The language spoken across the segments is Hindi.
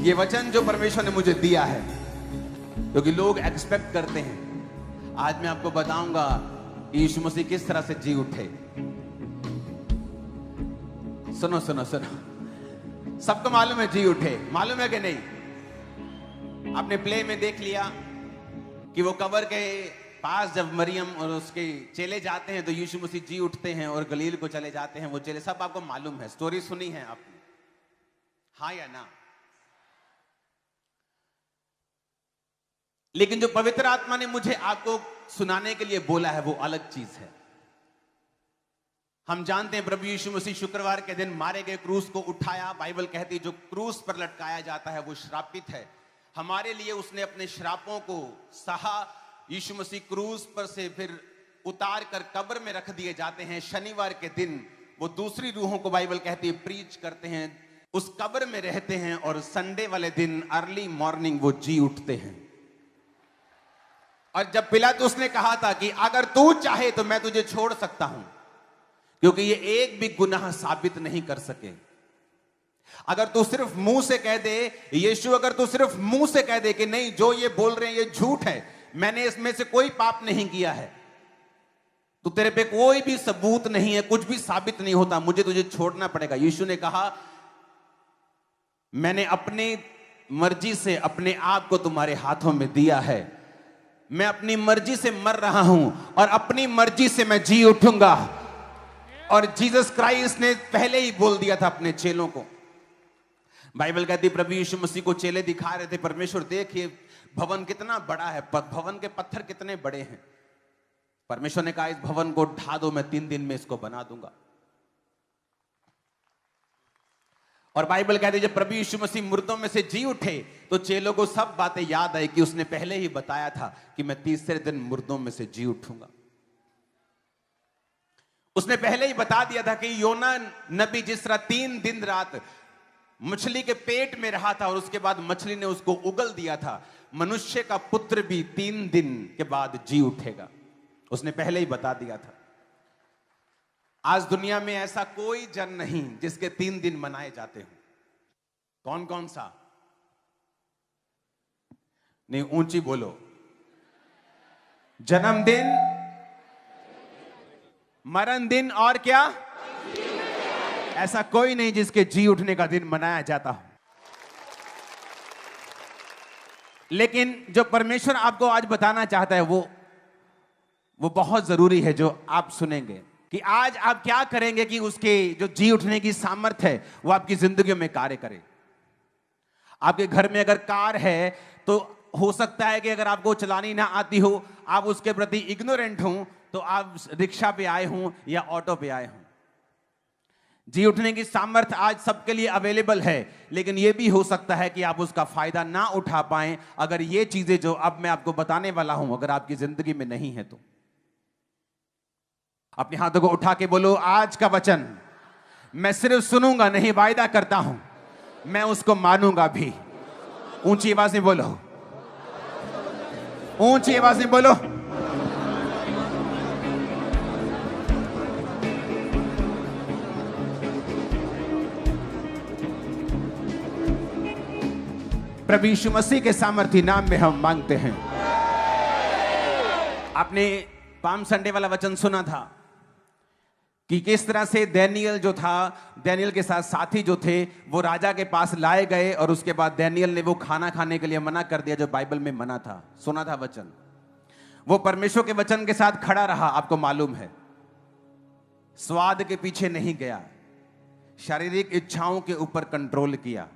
ये वचन जो परमेश्वर ने मुझे दिया है, क्योंकि लोग एक्सपेक्ट करते हैं। आज मैं आपको बताऊंगा यीशु मसीह किस तरह से जी उठे। सुनो सुनो सुनो, सबको मालूम है जी उठे, मालूम है कि नहीं? आपने प्ले में देख लिया कि वो कब्र के पास जब मरियम और उसके चेले जाते हैं तो यीशु मसीह जी उठते हैं और गलील को चले जाते हैं। वो चेले, सब आपको मालूम है, स्टोरी सुनी है आपने, हाँ या ना? लेकिन जो पवित्र आत्मा ने मुझे आपको सुनाने के लिए बोला है वो अलग चीज है। हम जानते हैं प्रभु यीशु मसीह शुक्रवार के दिन मारे गए, क्रूस को उठाया। बाइबल कहती है जो क्रूस पर लटकाया जाता है वो श्रापित है। हमारे लिए उसने अपने श्रापों को सहा। यीशु मसीह क्रूस पर से फिर उतार कर कब्र में रख दिए जाते हैं। शनिवार के दिन वो दूसरी रूहों को बाइबल कहती है प्रीच करते हैं, उस कब्र में रहते हैं, और संडे वाले दिन अर्ली मॉर्निंग वो जी उठते हैं। और जब पिलातुस ने कहा था कि अगर तू चाहे तो मैं तुझे छोड़ सकता हूं, क्योंकि ये एक भी गुनाह साबित नहीं कर सके। अगर तू सिर्फ मुंह से कह दे, यीशु अगर तू सिर्फ मुंह से कह दे कि नहीं जो ये बोल रहे हैं ये झूठ है, मैंने इसमें से कोई पाप नहीं किया है, तो तेरे पे कोई भी सबूत नहीं है, कुछ भी साबित नहीं होता, मुझे तुझे छोड़ना पड़ेगा। यीशु ने कहा मैंने अपनी मर्जी से अपने आप को तुम्हारे हाथों में दिया है, मैं अपनी मर्जी से मर रहा हूं और अपनी मर्जी से मैं जी उठूंगा। और जीसस क्राइस्ट ने पहले ही बोल दिया था अपने चेलों को। बाइबल कहती प्रभु यीशु मसीह को चेले दिखा रहे थे, परमेश्वर देखिए भवन कितना बड़ा है, भवन के पत्थर कितने बड़े हैं। परमेश्वर ने कहा इस भवन को ढा दो, मैं 3 दिन में इसको बना दूंगा। और बाइबल कहती है जब प्रभु यीशु मसीह मुर्दों में से जी उठे तो चेलों को सब बातें याद आई कि उसने पहले ही बताया था कि मैं तीसरे दिन मुर्दों में से जी उठूंगा। उसने पहले ही बता दिया था कि योना नबी जिस तरह 3 दिन रात मछली के पेट में रहा था और उसके बाद मछली ने उसको उगल दिया था, मनुष्य का पुत्र भी 3 दिन के बाद जी उठेगा। उसने पहले ही बता दिया था। आज दुनिया में ऐसा कोई जन्म नहीं जिसके 3 दिन मनाए जाते हो। कौन कौन सा? नहीं, ऊंची बोलो। जन्मदिन, मरण दिन और क्या? ऐसा कोई नहीं जिसके जी उठने का दिन मनाया जाता हो। लेकिन जो परमेश्वर आपको आज बताना चाहता है वो बहुत जरूरी है जो आप सुनेंगे, कि आज आप क्या करेंगे कि उसके जो जी उठने की सामर्थ्य है वो आपकी जिंदगी में कार्य करे। आपके घर में अगर कार है तो हो सकता है कि अगर आपको चलानी ना आती हो, आप उसके प्रति इग्नोरेंट हो, तो आप रिक्शा पे आए हों या ऑटो पे आए हों। जी उठने की सामर्थ्य आज सबके लिए अवेलेबल है, लेकिन यह भी हो सकता है कि आप उसका फायदा ना उठा पाएं अगर ये चीजें जो अब मैं आपको बताने वाला हूं अगर आपकी जिंदगी में नहीं है तो। अपने हाथों को उठा के बोलो आज का वचन मैं सिर्फ सुनूंगा नहीं, वायदा करता हूं मैं उसको मानूंगा भी। ऊंची आवाज में बोलो, ऊंची आवाज में बोलो। प्रभु यीशु मसीह के सामर्थी नाम में हम मांगते हैं। आपने पाम संडे वाला वचन सुना था कि किस तरह से डैनियल जो था, डैनियल के साथ साथी जो थे वो राजा के पास लाए गए और उसके बाद डैनियल ने वो खाना खाने के लिए मना कर दिया जो बाइबल में मना था। सुना था वचन। वो परमेश्वर के वचन के साथ खड़ा रहा, आपको मालूम है, स्वाद के पीछे नहीं गया, शारीरिक इच्छाओं के ऊपर कंट्रोल किया।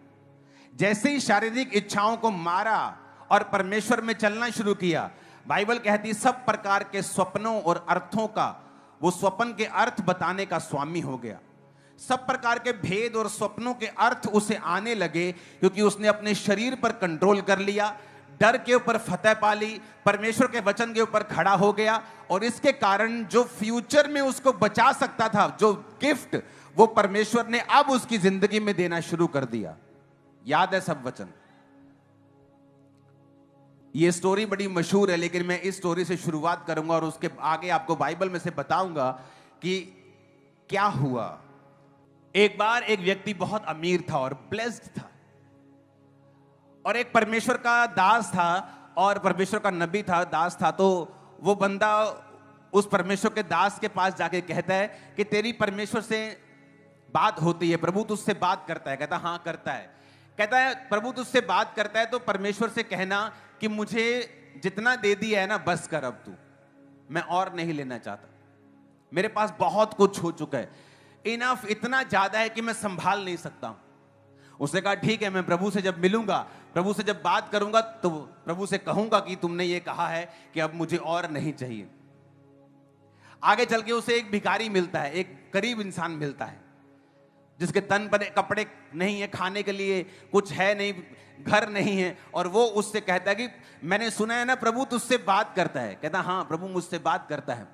जैसे ही शारीरिक इच्छाओं को मारा और परमेश्वर में चलना शुरू किया, बाइबल कहती सब प्रकार के स्वप्नों और अर्थों का वो स्वप्न के अर्थ बताने का स्वामी हो गया। सब प्रकार के भेद और स्वप्नों के अर्थ उसे आने लगे क्योंकि उसने अपने शरीर पर कंट्रोल कर लिया, डर के ऊपर फतह पा ली, परमेश्वर के वचन के ऊपर खड़ा हो गया। और इसके कारण जो फ्यूचर में उसको बचा सकता था, जो गिफ्ट वो परमेश्वर ने अब उसकी जिंदगी में देना शुरू कर दिया। याद है सब वचन। ये स्टोरी बड़ी मशहूर है, लेकिन मैं इस स्टोरी से शुरुआत करूंगा और उसके आगे आपको बाइबल में से बताऊंगा कि क्या हुआ। एक बार एक व्यक्ति बहुत अमीर था और ब्लेस्ड था, और एक परमेश्वर का दास था और परमेश्वर का नबी था, दास था। तो वो बंदा उस परमेश्वर के दास के पास जाके कहता है कि तेरी परमेश्वर से बात होती है, प्रभु तुझसे बात करता है। कहता हाँ करता है। कहता है प्रभु तुझसे बात करता है तो परमेश्वर से कहना कि मुझे जितना दे दिया है ना बस कर, अब तू, मैं और नहीं लेना चाहता, मेरे पास बहुत कुछ हो चुका है, इनफ, इतना ज्यादा है कि मैं संभाल नहीं सकता हूं। उसने कहा ठीक है, मैं प्रभु से जब मिलूंगा, प्रभु से जब बात करूंगा तो प्रभु से कहूंगा कि तुमने ये कहा है कि अब मुझे और नहीं चाहिए। आगे चल के उसे एक भिखारी मिलता है, एक गरीब इंसान मिलता है जिसके तन पर कपड़े नहीं है, खाने के लिए कुछ है नहीं, घर नहीं है। और वो उससे कहता है कि मैंने सुना है ना प्रभु तुझसे बात करता है। कहता हाँ प्रभु मुझसे बात करता है।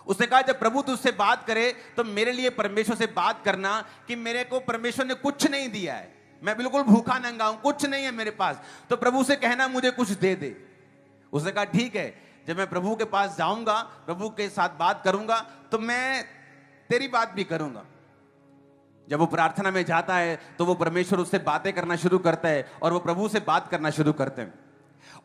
उसने कहा जब प्रभु तुझसे बात करे तो मेरे लिए परमेश्वर से बात करना कि मेरे को परमेश्वर ने कुछ नहीं दिया है, मैं बिल्कुल भूखा नंगा हूं, कुछ नहीं है मेरे पास, तो प्रभु से कहना मुझे कुछ दे दे। उसने कहा ठीक है, जब मैं प्रभु के पास जाऊंगा, प्रभु के साथ बात करूंगा तो मैं तेरी बात भी करूंगा। जब वो प्रार्थना में जाता है तो वो परमेश्वर उससे बातें करना शुरू करता है और वो प्रभु से बात करना शुरू करते हैं।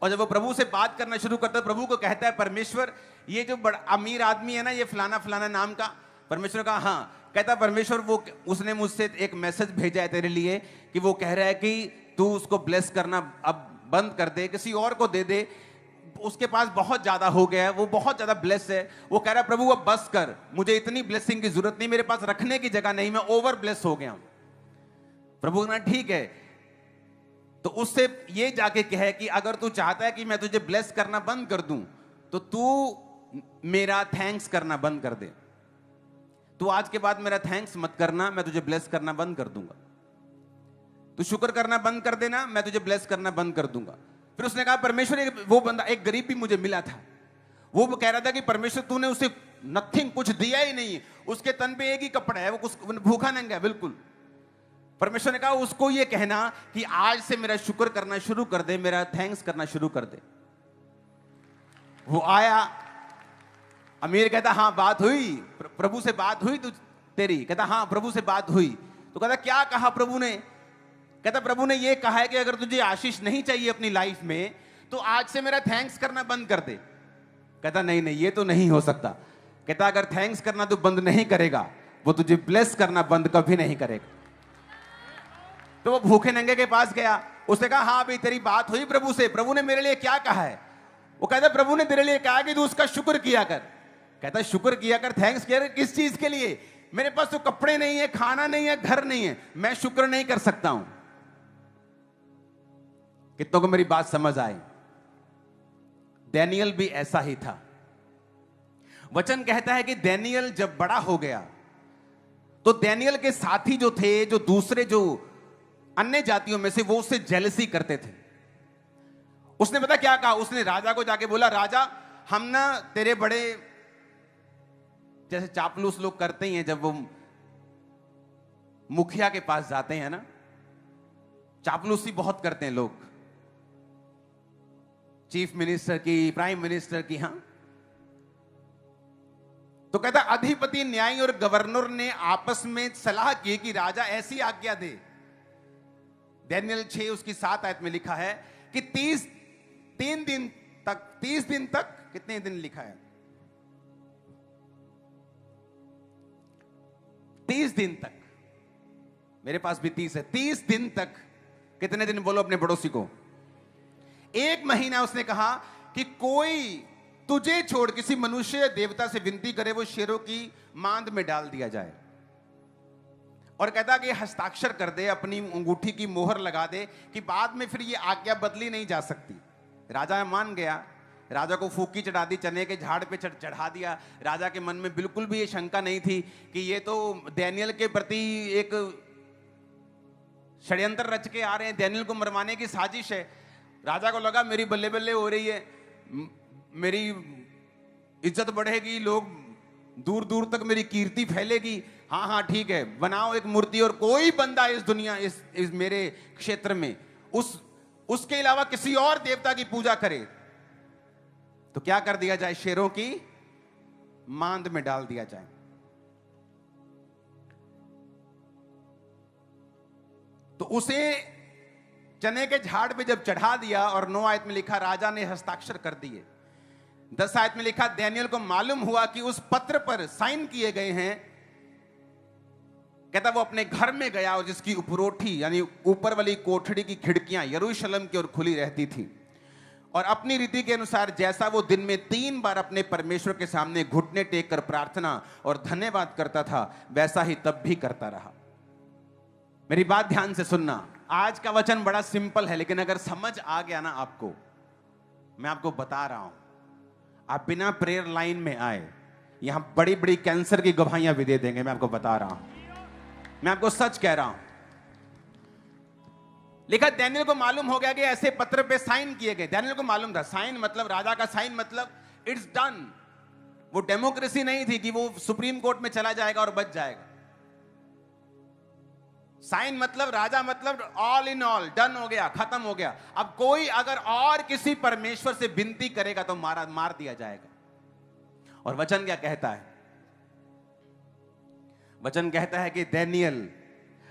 और जब वो प्रभु से बात करना शुरू करता है, प्रभु को कहता है परमेश्वर ये जो बड़ा अमीर आदमी है ना, ये फलाना फलाना नाम का। परमेश्वर का हाँ। कहता परमेश्वर वो उसने मुझसे एक मैसेज भेजा है तेरे लिए कि वो कह रहा है कि तू उसको ब्लेस करना अब बंद कर दे, किसी और को दे दे, उसके पास बहुत ज्यादा हो गया है, वो बहुत ज्यादा ब्लेस है। वो कह रहा है प्रभु अब बस कर, मुझे इतनी ब्लेसिंग की जरूरत नहीं, मेरे पास रखने की जगह नहीं, मैं ओवर ब्लेस हो गया हूं। प्रभु ना ठीक है, तो उससे ये जाके कहे कि अगर तू चाहता है कि मैं तुझे ब्लेस करना बंद कर दूं तो तू मेरा थैंक्स करना बंद कर दे। तू आज के बाद मेरा थैंक्स मत करना, मैं तुझे ब्लेस करना बंद कर दूंगा। तू शुक्र करना बंद कर देना, मैं तुझे ब्लेस करना बंद कर दूंगा। फिर उसने कहा परमेश्वर वो बंदा एक गरीब भी मुझे मिला था, वो कह रहा था कि परमेश्वर तूने उसे नथिंग, कुछ दिया ही नहीं, उसके तन पे एक ही कपड़ा है, वो कुछ भूखा नंगा है बिल्कुल। परमेश्वर ने कहा उसको ये कहना कि आज से मेरा शुक्र करना शुरू कर दे, मेरा थैंक्स करना शुरू कर दे। वो आया, अमीर कहता हाँ बात हुई, प्रभु से बात हुई तू तेरी? कहता हाँ प्रभु से बात हुई। तो कहता क्या कहा प्रभु ने? कहता प्रभु ने ये कहा है कि अगर तुझे आशीष नहीं चाहिए अपनी लाइफ में तो आज से मेरा थैंक्स करना बंद कर दे। कहता नहीं नहीं ये तो नहीं हो सकता। कहता अगर थैंक्स करना तू बंद नहीं करेगा, वो तुझे ब्लेस करना बंद कभी नहीं करेगा। तो वो भूखे नंगे के पास गया, उसने कहा हाँ भाई तेरी बात हुई प्रभु से, प्रभु ने मेरे लिए क्या कहा है? वो कहता प्रभु ने तेरे लिए कहा कि तू उसका शुक्र किया कर। कहता शुक्र किया कर, थैंक्स किया कर, किस चीज के लिए? मेरे पास तो कपड़े नहीं है, खाना नहीं है, घर नहीं है, मैं शुक्र नहीं कर सकता हूं। कितनों को मेरी बात समझ आई? डैनियल भी ऐसा ही था। वचन कहता है कि डैनियल जब बड़ा हो गया तो डैनियल के साथी जो थे, जो दूसरे जो अन्य जातियों में से, वो उससे जेलसी करते थे। उसने पता क्या कहा? उसने राजा को जाके बोला राजा हम ना तेरे बड़े, जैसे चापलूस लोग करते ही हैं जब वो मुखिया के पास जाते हैं ना, चापलूसी बहुत करते हैं लोग, चीफ मिनिस्टर की, प्राइम मिनिस्टर की। हां, तो कहता अधिपति, न्यायी और गवर्नर ने आपस में सलाह की कि राजा ऐसी आज्ञा दे। डैनियल 6 उसकी 7 आयत में लिखा है कि 30 दिन तक कितने दिन लिखा है? 30 दिन तक, मेरे पास भी 30 है। 30 दिन तक, कितने दिन बोलो अपने पड़ोसी को? 1 महीना। उसने कहा कि कोई तुझे छोड़ किसी मनुष्य या देवता से विनती करे, वो शेरों की मांद में डाल दिया जाए। और कहता कि हस्ताक्षर कर दे, अपनी अंगूठी की मोहर लगा दे कि बाद में फिर ये आज्ञा बदली नहीं जा सकती। राजा मान गया, राजा को फूकी चढ़ा दी, चने के झाड़ पे चढ़ा दिया। राजा के मन में बिल्कुल भी ये शंका नहीं थी कि ये तो डैनियल के प्रति एक षड्यंत्र रच के आ रहे हैं, डैनियल को मरवाने की साजिश है। राजा को लगा मेरी बल्ले बल्ले हो रही है, मेरी इज्जत बढ़ेगी, लोग दूर दूर तक मेरी कीर्ति फैलेगी। हाँ हाँ ठीक है, बनाओ एक मूर्ति और कोई बंदा इस दुनिया इस मेरे क्षेत्र में उसके अलावा किसी और देवता की पूजा करे तो क्या कर दिया जाए? शेरों की मांद में डाल दिया जाए। तो उसे चने के झाड़ पे जब चढ़ा दिया, और 9 आयत में लिखा राजा ने हस्ताक्षर कर दिए। 10 आयत में लिखा दानियेल को मालूम हुआ कि उस पत्र पर साइन किए गए हैं। कहता वो अपने घर में गया और जिसकी उपरोठी यानी ऊपर वाली कोठड़ी की खिड़कियां यरूशलेम की ओर खुली रहती थी, और अपनी रीति के अनुसार जैसा वो दिन में 3 बार अपने परमेश्वर के सामने घुटने टेक कर प्रार्थना और धन्यवाद करता था, वैसा ही तब भी करता रहा। मेरी बात ध्यान से सुनना। आज का वचन बड़ा सिंपल है, लेकिन अगर समझ आ गया ना आपको, मैं आपको बता रहा हूं, आप बिना प्रेयर लाइन में आए यहां बड़ी बड़ी कैंसर की गवाहियां भी दे देंगे। मैं आपको बता रहा हूं, मैं आपको सच कह रहा हूं। लिखा दानियेल को मालूम हो गया कि ऐसे पत्र पे साइन किए गए। दानियेल को मालूम था, साइन मतलब राजा का साइन मतलब इट्स डन। वो डेमोक्रेसी नहीं थी कि वो सुप्रीम कोर्ट में चला जाएगा और बच जाएगा। साइन मतलब राजा मतलब ऑल इन ऑल, डन हो गया, खत्म हो गया। अब कोई अगर और किसी परमेश्वर से विनती करेगा तो मार दिया जाएगा। और वचन क्या कहता है? वचन कहता है कि दानियेल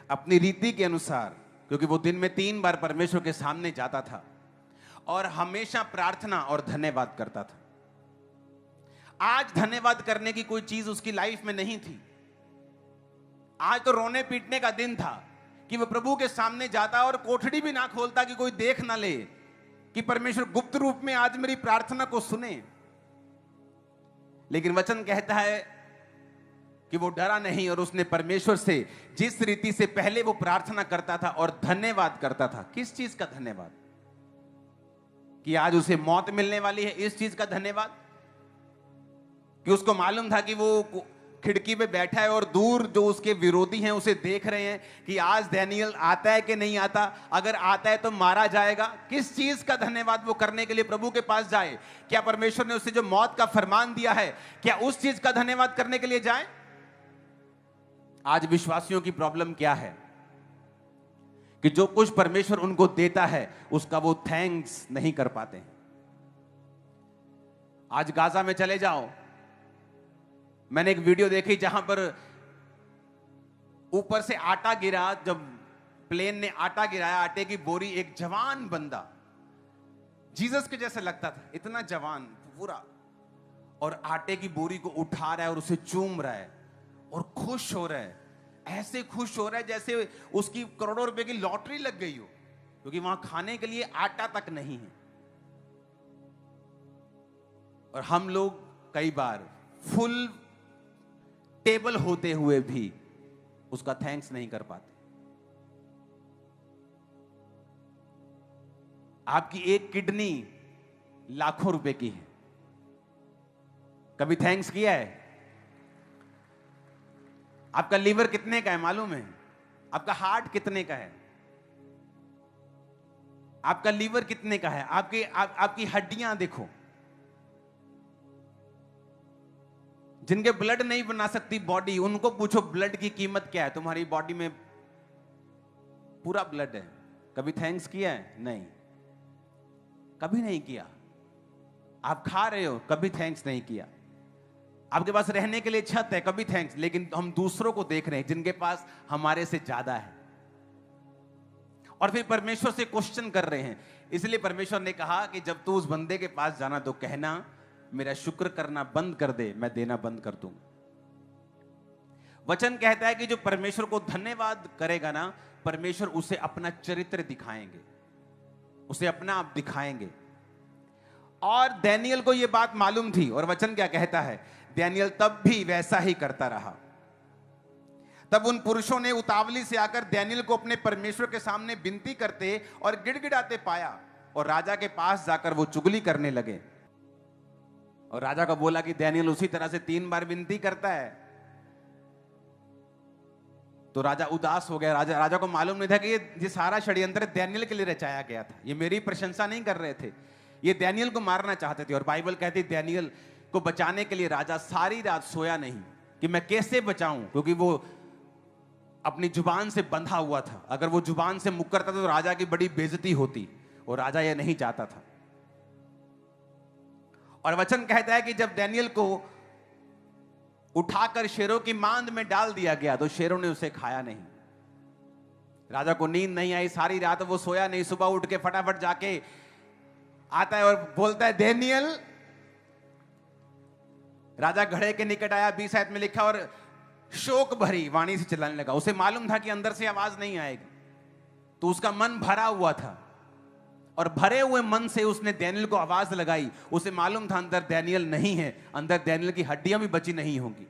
अपनी रीति के अनुसार, क्योंकि वो दिन में 3 बार परमेश्वर के सामने जाता था और हमेशा प्रार्थना और धन्यवाद करता था। आज धन्यवाद करने की कोई चीज उसकी लाइफ में नहीं थी। आज तो रोने पीटने का दिन था कि वो प्रभु के सामने जाता और कोठड़ी भी ना खोलता कि कोई देख ना ले कि परमेश्वर गुप्त रूप में आज मेरी प्रार्थना को सुने। लेकिन वचन कहता है कि वो डरा नहीं और उसने परमेश्वर से जिस रीति से पहले वो प्रार्थना करता था और धन्यवाद करता था। किस चीज का धन्यवाद? कि आज उसे मौत मिलने वाली है, इस चीज का धन्यवाद? कि उसको मालूम था कि वो खिड़की पे बैठा है और दूर जो उसके विरोधी हैं उसे देख रहे हैं कि आज दानियेल आता है कि नहीं आता, अगर आता है तो मारा जाएगा। किस चीज का धन्यवाद वो करने के लिए प्रभु के पास जाए? क्या परमेश्वर ने उसे जो मौत का फरमान दिया है, क्या उस चीज का धन्यवाद करने के लिए जाए? आज विश्वासियों की प्रॉब्लम क्या है कि जो कुछ परमेश्वर उनको देता है उसका वो थैंक्स नहीं कर पाते। आज गाजा में चले जाओ, मैंने एक वीडियो देखी जहां पर ऊपर से आटा गिरा, जब प्लेन ने आटा गिराया, आटे की बोरी, एक जवान बंदा जीसस के जैसे लगता था, इतना जवान पूरा, और आटे की बोरी को उठा रहा है और उसे चूम रहा है और खुश हो रहा है। ऐसे खुश हो रहा है जैसे उसकी करोड़ों रुपए की लॉटरी लग गई हो, क्योंकि वहां खाने के लिए आटा तक नहीं है। और हम लोग कई बार फुल टेबल होते हुए भी उसका थैंक्स नहीं कर पाते। आपकी एक किडनी लाखों रुपए की है, कभी थैंक्स किया है? आपका लीवर कितने का है मालूम है? आपका हार्ट कितने का है? आपका लीवर कितने का है? आपकी हड्डियां देखो, जिनके ब्लड नहीं बना सकती बॉडी, उनको पूछो ब्लड की कीमत क्या है। तुम्हारी बॉडी में पूरा ब्लड है, कभी थैंक्स किया है? नहीं, कभी नहीं किया। आप खा रहे हो, कभी थैंक्स नहीं किया। आपके पास रहने के लिए छत है, कभी थैंक्स। लेकिन हम दूसरों को देख रहे हैं जिनके पास हमारे से ज्यादा है, और फिर परमेश्वर से क्वेश्चन कर रहे हैं। इसलिए परमेश्वर ने कहा कि जब तू उस बंदे के पास जाना तो कहना मेरा शुक्र करना बंद कर दे, मैं देना बंद कर दूंगा। वचन कहता है कि जो परमेश्वर को धन्यवाद करेगा ना, परमेश्वर उसे अपना चरित्र दिखाएंगे, उसे अपना आप दिखाएंगे। और दानियेल को यह बात मालूम थी, और वचन क्या कहता है? दानियेल तब भी वैसा ही करता रहा। तब उन पुरुषों ने उतावली से आकर दानियेल को अपने परमेश्वर के सामने विनती करते और गिड़गिड़ाते पाया, और राजा के पास जाकर वो चुगली करने लगे। और राजा को बोला कि दानियेल उसी तरह से 3 बार विनती करता है। तो राजा उदास हो गया। राजा को मालूम नहीं था कि ये सारा षड्यंत्र दानियेल के लिए रचाया गया था। ये मेरी प्रशंसा नहीं कर रहे थे, ये दानियेल को मारना चाहते थे। और बाइबल कहती है दानियेल को बचाने के लिए राजा सारी रात सोया नहीं कि मैं कैसे बचाऊं, क्योंकि वो अपनी जुबान से बंधा हुआ था। अगर वो जुबान से मुकरता तो राजा की बड़ी बेइज्जती होती, और राजा यह नहीं चाहता था। और वचन कहता है कि जब दानियेल को उठाकर शेरों की मांद में डाल दिया गया तो शेरों ने उसे खाया नहीं। राजा को नींद नहीं आई, सारी रात वो सोया नहीं। सुबह उठ के फटाफट जाके आता है और बोलता है दानियेल। राजा घड़े के निकट आया, 20 आयत में लिखा, और शोक भरी वाणी से चिल्लाने लगा। उसे मालूम था कि अंदर से आवाज नहीं आएगी, तो उसका मन भरा हुआ था और भरे हुए मन से उसने दानियेल को आवाज लगाई। उसे मालूम था अंदर दानियेल नहीं है, अंदर दानियेल की हड्डियां भी बची नहीं होंगी।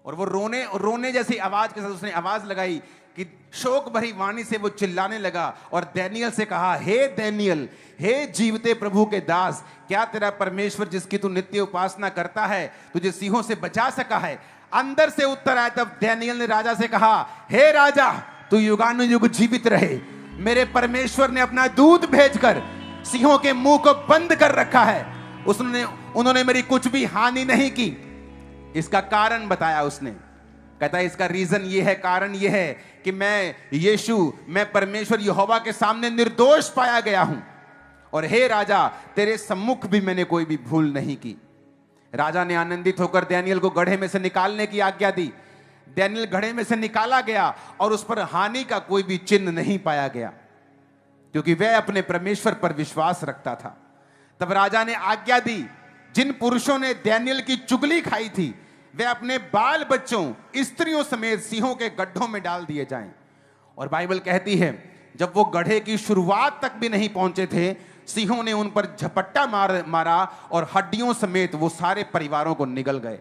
और वो रोने जैसी आवाज के साथ उसने आवाज लगाई कि शोक भरी वाणी से वो चिल्लाने लगा और दानियेल से कहा, हे दानियेल, हे जीवते प्रभु के दास, क्या तेरा परमेश्वर जिसकी तू नित्य उपासना करता है तुझे सिंहों से बचा सका है? अंदर से उत्तर आया। तब दानियेल ने राजा से कहा, हे राजा, तू युगानुयुग जीवित रहे। मेरे परमेश्वर ने अपना दूत भेजकर सिंहों के मुंह को बंद कर रखा है। उन्होंने मेरी कुछ भी हानि नहीं की। इसका कारण बताया उसने। कहता है इसका रीजन ये है, कारण ये है कि मैं परमेश्वर यहोवा के सामने निर्दोष पाया गया हूं, और हे राजा, तेरे सम्मुख भी मैंने कोई भी भूल नहीं की। राजा ने आनंदित होकर दानियेल को गड्ढे में से निकालने की आज्ञा दी। दानियेल गड्ढे में से निकाला गया और उस पर हानि का कोई भी चिन्ह नहीं पाया गया, क्योंकि वह अपने परमेश्वर पर विश्वास रखता था। तब राजा ने आज्ञा दी, जिन पुरुषों ने दानियेल की चुगली खाई थी वे अपने बाल बच्चों, स्त्रियों समेत सिंहों के गड्ढों में डाल दिए जाएं। और बाइबल कहती है जब वो गड्ढे की शुरुआत तक भी नहीं पहुंचे थे, सिंहों ने उन पर झपट्टा मारा और हड्डियों समेत वो सारे परिवारों को निगल गए।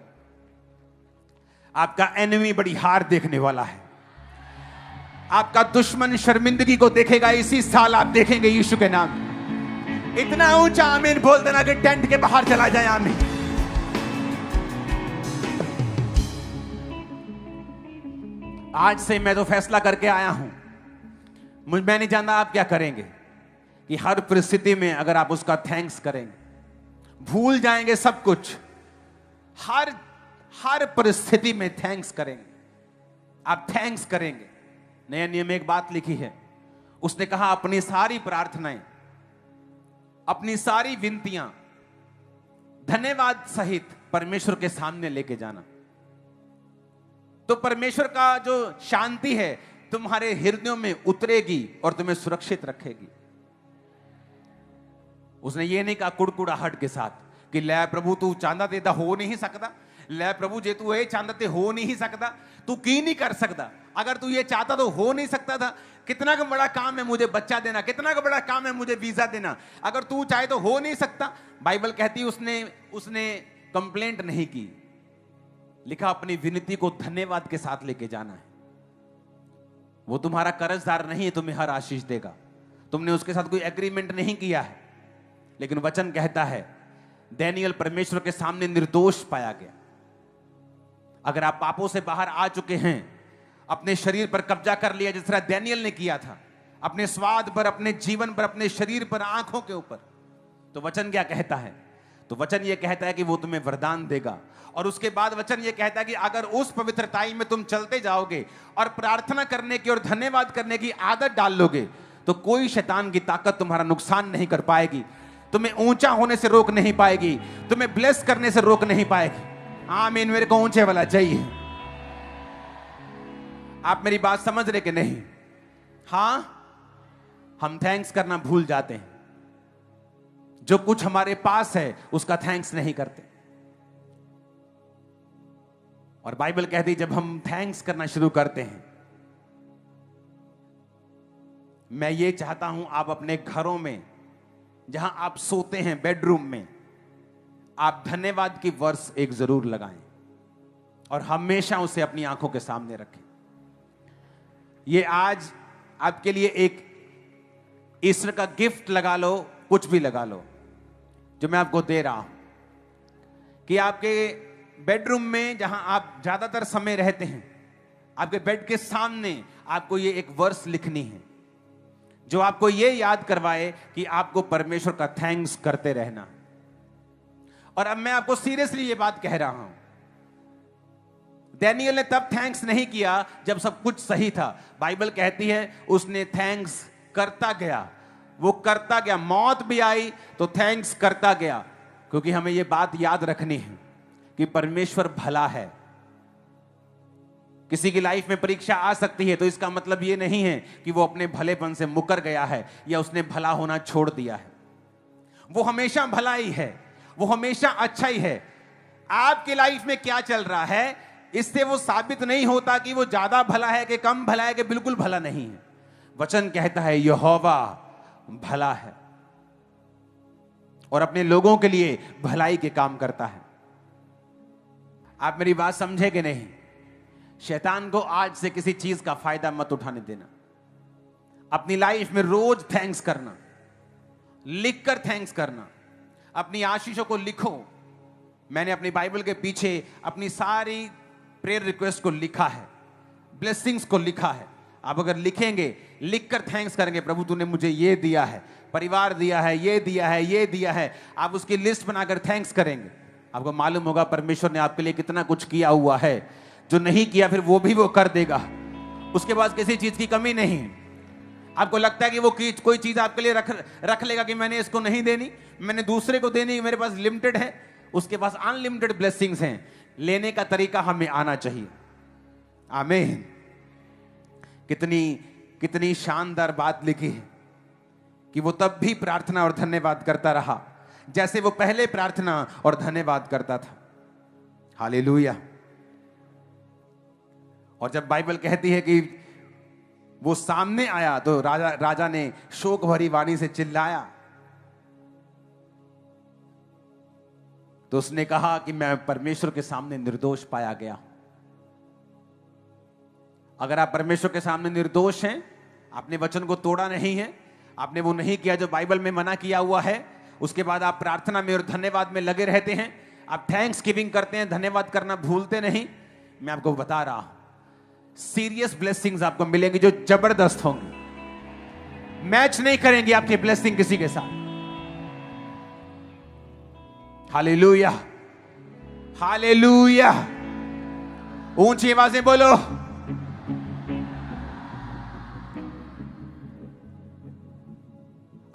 आपका एनिमी बड़ी हार देखने वाला है। आपका दुश्मन शर्मिंदगी को देखेगा। इसी साल आप देखेंगे यीशु के नाम। इतना ऊंचा आमीन बोल देना कि टेंट के बाहर चला जाए। आमीन। आज से मैं तो फैसला करके आया हूं, मैं नहीं जानता आप क्या करेंगे, कि हर परिस्थिति में अगर आप उसका थैंक्स करेंगे, भूल जाएंगे सब कुछ, हर परिस्थिति में थैंक्स करेंगे, आप थैंक्स करेंगे। नया नियम में एक बात लिखी है, उसने कहा अपनी सारी प्रार्थनाएं, अपनी सारी विनतियां धन्यवाद सहित परमेश्वर के सामने लेके जाना। तो परमेश्वर का जो शांति है तुम्हारे हृदयों में उतरेगी और तुम्हें सुरक्षित रखेगी। उसने ये नहीं कहा कुड़कुड़ाहट के साथ कि ले प्रभु तू चांदा देता हो नहीं सकता, ले प्रभु जे तू ये चांदा ते हो नहीं सकता, तू की नहीं कर सकता। अगर तू ये चाहता तो हो नहीं सकता था। कितना का बड़ा काम है मुझे बच्चा देना, कितना का बड़ा काम है मुझे वीजा देना, अगर तू चाहे तो हो नहीं सकता। बाइबल कहती उसने कंप्लेंट नहीं की, लिखा अपनी विनती को धन्यवाद के साथ लेके जाना है। वो तुम्हारा कर्जदार नहीं है, तुम्हें हर आशीष देगा। तुमने उसके साथ कोई एग्रीमेंट नहीं किया है, लेकिन वचन कहता है दानियेल परमेश्वर के सामने निर्दोष पाया गया। अगर आप पापों से बाहर आ चुके हैं, अपने शरीर पर कब्जा कर लिया जिस तरह दानियेल ने किया था, अपने स्वाद पर, अपने जीवन पर, अपने शरीर पर, आंखों के ऊपर, तो वचन क्या कहता है? तो वचन ये कहता है कि वो तुम्हें वरदान देगा। और उसके बाद वचन ये कहता है कि अगर उस पवित्रताई में तुम चलते जाओगे और प्रार्थना करने की और धन्यवाद करने की आदत डाल लोगे, तो कोई शैतान की ताकत तुम्हारा नुकसान नहीं कर पाएगी, तुम्हें ऊंचा होने से रोक नहीं पाएगी, तुम्हें ब्लेस करने से रोक नहीं पाएगी। आमीन। मेरे को ऊंचे वाला चाहिए। आप मेरी बात समझ रहे कि नहीं? हां, हम थैंक्स करना भूल जाते हैं। जो कुछ हमारे पास है उसका थैंक्स नहीं करते। और बाइबल कहती है जब हम थैंक्स करना शुरू करते हैं, मैं ये चाहता हूं आप अपने घरों में, जहां आप सोते हैं, बेडरूम में, आप धन्यवाद की वर्स एक जरूर लगाएं और हमेशा उसे अपनी आंखों के सामने रखें। ये आज आपके लिए एक ईश्वर का गिफ्ट लगा लो, कुछ भी लगा लो, जो मैं आपको दे रहा हूं, कि आपके बेडरूम में जहां आप ज्यादातर समय रहते हैं, आपके बेड के सामने आपको ये एक वर्स लिखनी है जो आपको ये याद करवाए कि आपको परमेश्वर का थैंक्स करते रहना। और अब मैं आपको सीरियसली ये बात कह रहा हूं, दानियेल ने तब थैंक्स नहीं किया जब सब कुछ सही था। बाइबल कहती है उसने थैंक्स करता गया, वो करता गया, मौत भी आई तो थैंक्स करता गया, क्योंकि हमें ये बात याद रखनी है कि परमेश्वर भला है। किसी की लाइफ में परीक्षा आ सकती है तो इसका मतलब ये नहीं है कि वो अपने भलेपन से मुकर गया है या उसने भला होना छोड़ दिया है। वो हमेशा भला ही है, वो हमेशा अच्छा ही है। आपकी लाइफ में क्या चल रहा है, इससे वो साबित नहीं होता कि वो ज्यादा भला है कि कम भला है कि बिल्कुल भला नहीं है। वचन कहता है यहोवा भला है और अपने लोगों के लिए भलाई के काम करता है। आप मेरी बात समझे कि नहीं? शैतान को आज से किसी चीज का फायदा मत उठाने देना। अपनी लाइफ में रोज थैंक्स करना, लिखकर थैंक्स करना, अपनी आशीषों को लिखो। मैंने अपनी बाइबल के पीछे अपनी सारी प्रेयर रिक्वेस्ट को लिखा है, ब्लेसिंग्स को लिखा है। आप अगर लिखेंगे, लिखकर थैंक्स करेंगे, प्रभु तूने मुझे ये दिया है, परिवार दिया है, ये दिया है, ये दिया है, आप उसकी लिस्ट बनाकर थैंक्स करेंगे, आपको मालूम होगा परमेश्वर ने आपके लिए कितना कुछ किया हुआ है। जो नहीं किया फिर वो भी वो कर देगा। उसके पास किसी चीज की कमी नहीं। आपको लगता है कि वो कोई चीज आपके लिए रख लेगा कि मैंने इसको नहीं देनी, मैंने दूसरे को देनी, मेरे पास लिमिटेड है। उसके पास अनलिमिटेड ब्लेसिंग्स हैं। लेने का तरीका हमें आना चाहिए। आमीन। कितनी शानदार बात लिखी है कि वो तब भी प्रार्थना और धन्यवाद करता रहा जैसे वो पहले प्रार्थना और धन्यवाद करता था। हालेलुया। और जब बाइबल कहती है कि वो सामने आया तो राजा ने शोक भरी वाणी से चिल्लाया, तो उसने कहा कि मैं परमेश्वर के सामने निर्दोष पाया गया। अगर आप परमेश्वर के सामने निर्दोष हैं, आपने वचन को तोड़ा नहीं है, आपने वो नहीं किया जो बाइबल में मना किया हुआ है, उसके बाद आप प्रार्थना में और धन्यवाद में लगे रहते हैं, आप थैंक्स गिविंग करते हैं, धन्यवाद करना भूलते नहीं, मैं आपको बता रहा हूं सीरियस ब्लेसिंग्स आपको मिलेंगी जो जबरदस्त होंगी। मैच नहीं करेंगी आपकी ब्लेसिंग किसी के साथ। Hallelujah, hallelujah. ऊंची आवाजें बोलो।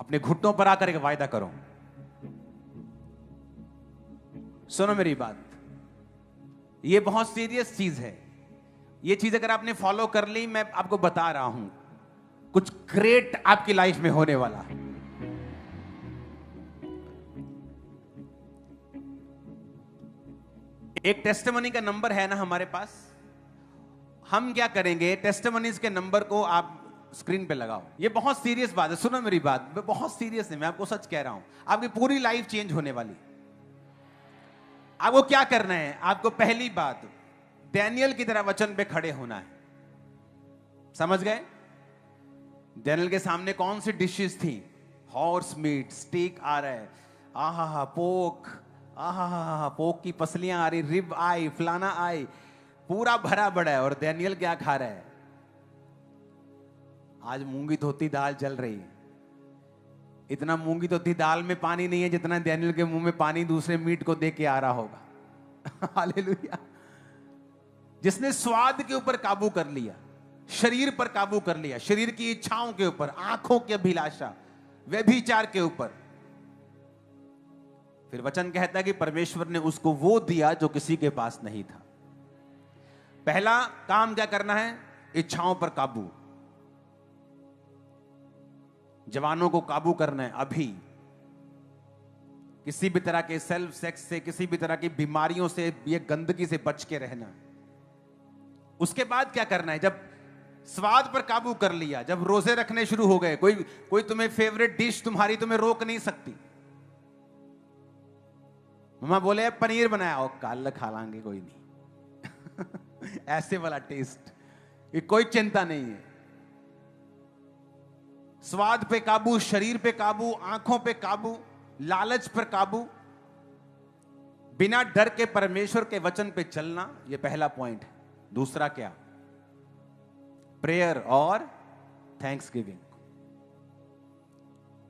अपने घुटनों पर आकर एक वायदा करो। सुनो मेरी बात, यह बहुत सीरियस चीज है। ये चीज अगर आपने फॉलो कर ली, मैं आपको बता रहा हूं कुछ ग्रेट आपकी लाइफ में होने वाला है। एक टेस्टिमनी का नंबर है ना हमारे पास। हम क्या करेंगे, टेस्टिमनीज के नंबर को आप स्क्रीन पे लगाओ। ये बहुत सीरियस बात है, सुनो मेरी बात, बहुत सीरियस है, मैं आपको सच कह रहा हूं। आपकी पूरी लाइफ चेंज होने वाली। आपको क्या करना है? आपको पहली बात डैनियल की तरह वचन पे खड़े होना है। समझ गए? डैनियल के सामने कौन सी डिशेस थी? हॉर्स मीट, स्टेक आ रहा है, आहा पोक, आहा पोक की पसलियां आ रही, रिब आई, फलाना आई, पूरा भरा बड़ा है। और डैनियल क्या खा रहा है? आज मूंगी धोती दाल चल रही है। इतना मूंगी धोती दाल में पानी नहीं है जितना डैनियल के मुंह में पानी दूसरे मीट को दे के आ रहा होगा। हालेलुया। जिसने स्वाद के ऊपर काबू कर लिया, शरीर पर काबू कर लिया, शरीर की इच्छाओं के ऊपर, आंखों की अभिलाषा, व्यभिचार के ऊपर। फिर वचन कहता है कि परमेश्वर ने उसको वो दिया जो किसी के पास नहीं था। पहला काम क्या करना है? इच्छाओं पर काबू। जवानों को काबू करना है अभी। किसी भी तरह के सेल्फ सेक्स से, किसी भी तरह की बीमारियों से, ये गंदगी से बच के रहना। उसके बाद क्या करना है? जब स्वाद पर काबू कर लिया, जब रोजे रखने शुरू हो गए, कोई तुम्हें फेवरेट डिश तुम्हारी तुम्हें रोक नहीं सकती। मम्मा बोले पनीर बनाया हो, कल खा लांगे, कोई नहीं। ऐसे वाला टेस्ट, ये कोई चिंता नहीं है। स्वाद पे काबू, शरीर पे काबू, आंखों पे काबू, लालच पर काबू, बिना डर के परमेश्वर के वचन पे चलना, यह पहला पॉइंट है। दूसरा क्या? प्रेयर और थैंक्स गिविंग।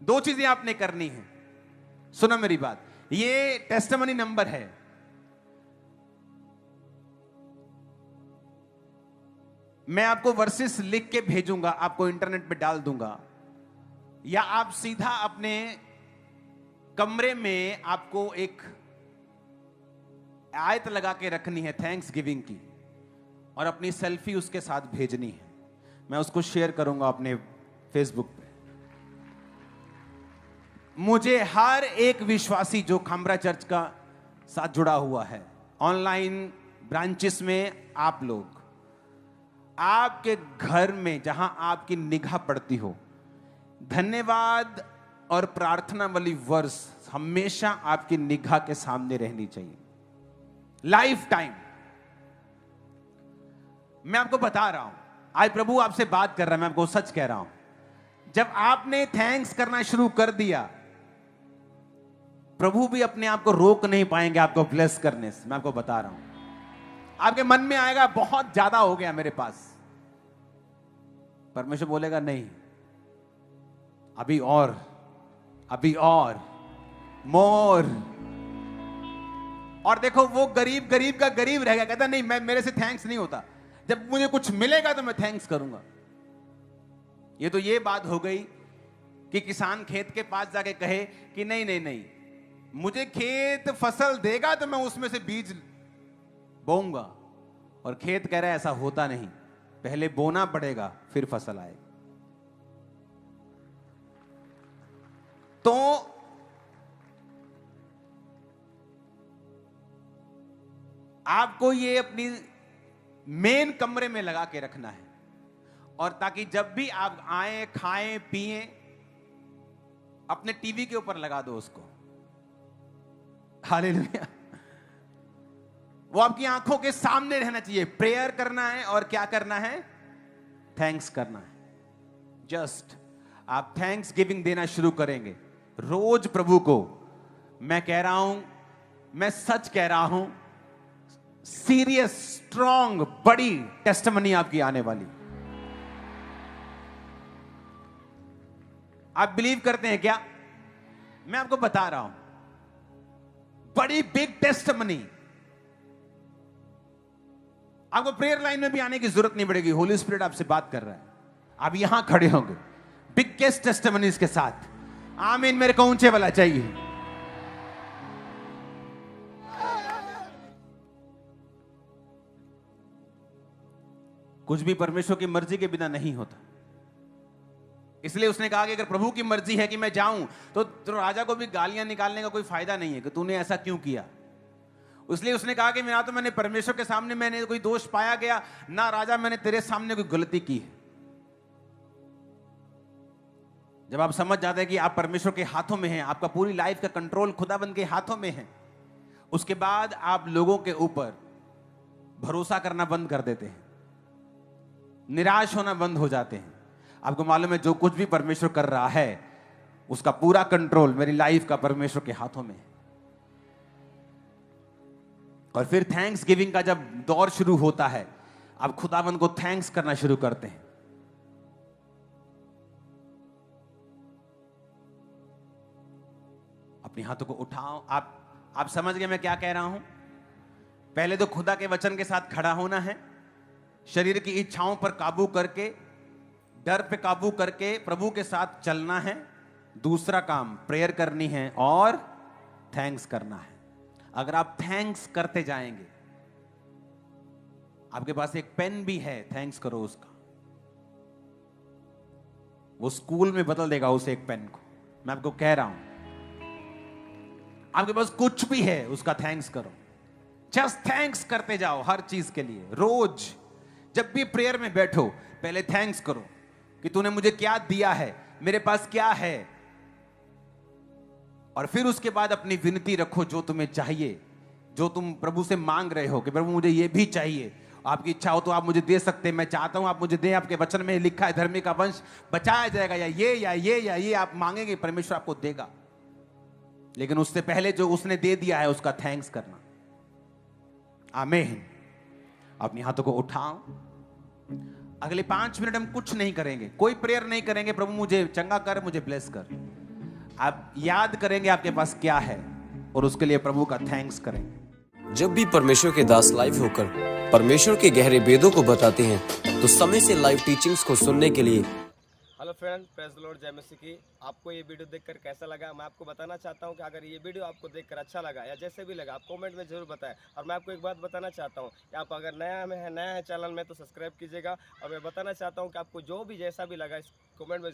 दो चीजें आपने करनी है। सुनो मेरी बात, ये टेस्टिमनी नंबर है। मैं आपको वर्सेस लिख के भेजूंगा, आपको इंटरनेट पे डाल दूंगा, या आप सीधा अपने कमरे में आपको एक आयत लगा के रखनी है थैंक्स गिविंग की। और अपनी सेल्फी उसके साथ भेजनी है। मैं उसको शेयर करूंगा अपने फेसबुक पे। मुझे हर एक विश्वासी जो खामरा चर्च का साथ जुड़ा हुआ है, ऑनलाइन ब्रांचेस में, आप लोग, आपके घर में जहां आपकी निगाह पड़ती हो, धन्यवाद और प्रार्थना वाली वर्ष हमेशा आपकी निगाह के सामने रहनी चाहिए, लाइफ टाइम। मैं आपको बता रहा हूं, आज प्रभु आपसे बात कर रहा है, मैं आपको सच कह रहा हूं। जब आपने थैंक्स करना शुरू कर दिया, प्रभु भी अपने आप को रोक नहीं पाएंगे आपको ब्लेस करने से। मैं आपको बता रहा हूं, आपके मन में आएगा बहुत ज्यादा हो गया मेरे पास, परमेश्वर बोलेगा नहीं, अभी और, अभी और, मोर। और देखो वो गरीब गरीब का गरीब रह गया, कहता नहीं, मैं, मेरे से थैंक्स नहीं होता, जब मुझे कुछ मिलेगा तो मैं थैंक्स करूंगा। ये तो ये बात हो गई कि किसान खेत के पास जाके कहे कि नहीं नहीं नहीं, मुझे खेत फसल देगा तो मैं उसमें से बीज बोऊंगा, और खेत कह रहा है ऐसा होता नहीं, पहले बोना पड़ेगा फिर फसल आएगी। तो आपको ये अपनी मेन कमरे में लगा के रखना है, और ताकि जब भी आप आए, खाएं, पिएं, अपने टीवी के ऊपर लगा दो उसको। हालेलुया। वो आपकी आंखों के सामने रहना चाहिए। प्रेयर करना है और क्या करना है? थैंक्स करना है। जस्ट आप थैंक्स गिविंग देना शुरू करेंगे रोज प्रभु को। मैं कह रहा हूं, मैं सच कह रहा हूं, सीरियस, स्ट्रॉन्ग, बड़ी टेस्टिमनी आपकी आने वाली। आप बिलीव करते हैं क्या? मैं आपको बता रहा हूं, बड़ी बिग टेस्टिमनी। आपको प्रेयर लाइन में भी आने की जरूरत नहीं पड़ेगी, होली स्पिरिट आपसे बात कर रहा है। आप यहां खड़े होंगे बिगेस्ट टेस्टिमनीज के साथ। आमीन। मेरे को ऊंचे वाला चाहिए। कुछ भी परमेश्वर की मर्जी के बिना नहीं होता, इसलिए उसने कहा कि अगर प्रभु की मर्जी है कि मैं जाऊं, तो राजा को भी गालियां निकालने का कोई फायदा नहीं है कि तूने ऐसा क्यों किया। इसलिए उसने कहा कि ना तो मैंने परमेश्वर के सामने मैंने कोई दोष पाया गया, ना राजा मैंने तेरे सामने कोई गलती की है। जब आप समझ जाते हैं कि आप परमेश्वर के हाथों में हैं, आपका पूरी लाइफ का कंट्रोल खुदाबंद के हाथों में है, उसके बाद आप लोगों के ऊपर भरोसा करना बंद कर देते हैं, निराश होना बंद हो जाते हैं। आपको मालूम है जो कुछ भी परमेश्वर कर रहा है उसका पूरा कंट्रोल मेरी लाइफ का परमेश्वर के हाथों में है। और फिर थैंक्स गिविंग का जब दौर शुरू होता है, आप खुदावंद को थैंक्स करना शुरू करते हैं। अपने हाथों को उठाओ। आप समझ गए मैं क्या कह रहा हूं? पहले तो खुदा के वचन के साथ खड़ा होना है, शरीर की इच्छाओं पर काबू करके, डर पे काबू करके प्रभु के साथ चलना है। दूसरा काम प्रेयर करनी है और थैंक्स करना है। अगर आप थैंक्स करते जाएंगे, आपके पास एक पेन भी है, थैंक्स करो उसका, वो स्कूल में बदल देगा उस एक पेन को। मैं आपको कह रहा हूं, आपके पास कुछ भी है उसका थैंक्स करो। जस्ट थैंक्स करते जाओ हर चीज के लिए। रोज जब भी प्रेयर में बैठो, पहले थैंक्स करो कि तूने मुझे क्या दिया है, मेरे पास क्या है, और फिर उसके बाद अपनी विनती रखो जो तुम्हें चाहिए, जो तुम प्रभु से मांग रहे हो कि प्रभु मुझे ये भी चाहिए, आपकी इच्छा हो तो आप मुझे दे सकते हैं, मैं चाहता हूं आप मुझे दें। आपके वचन में लिखा है धर्मी का वंश बचाया जाएगा, या ये या ये या ये आप मांगेंगे, परमेश्वर आपको देगा। लेकिन उससे पहले जो उसने दे दिया है उसका थैंक्स करना। आमीन। अपने हाथों को उठाओ। अगले 5 मिनट हम कुछ नहीं करेंगे, कोई प्रेयर नहीं करेंगे, प्रभु मुझे चंगा कर, मुझे ब्लेस कर। आप याद करेंगे आपके पास क्या है और उसके लिए प्रभु का थैंक्स करेंगे। जब भी परमेश्वर के दास लाइव होकर परमेश्वर के गहरे वेदों को बताते हैं, तो समय से लाइव टीचिंग्स को सुनने के लिए hello friend, praise the Lord, जय मसीह की। आपको ये वीडियो देखकर कैसा लगा? मैं आपको बताना चाहता हूँ कि अगर ये वीडियो आपको देखकर अच्छा लगा या जैसे भी लगा, आप कमेंट में ज़रूर बताएं। और मैं आपको एक बात बताना चाहता हूँ कि आप अगर नया है चैनल में तो सब्सक्राइब कीजिएगा। और मैं बताना चाहता हूँ कि आपको जो भी जैसा भी लगा इस कमेंट में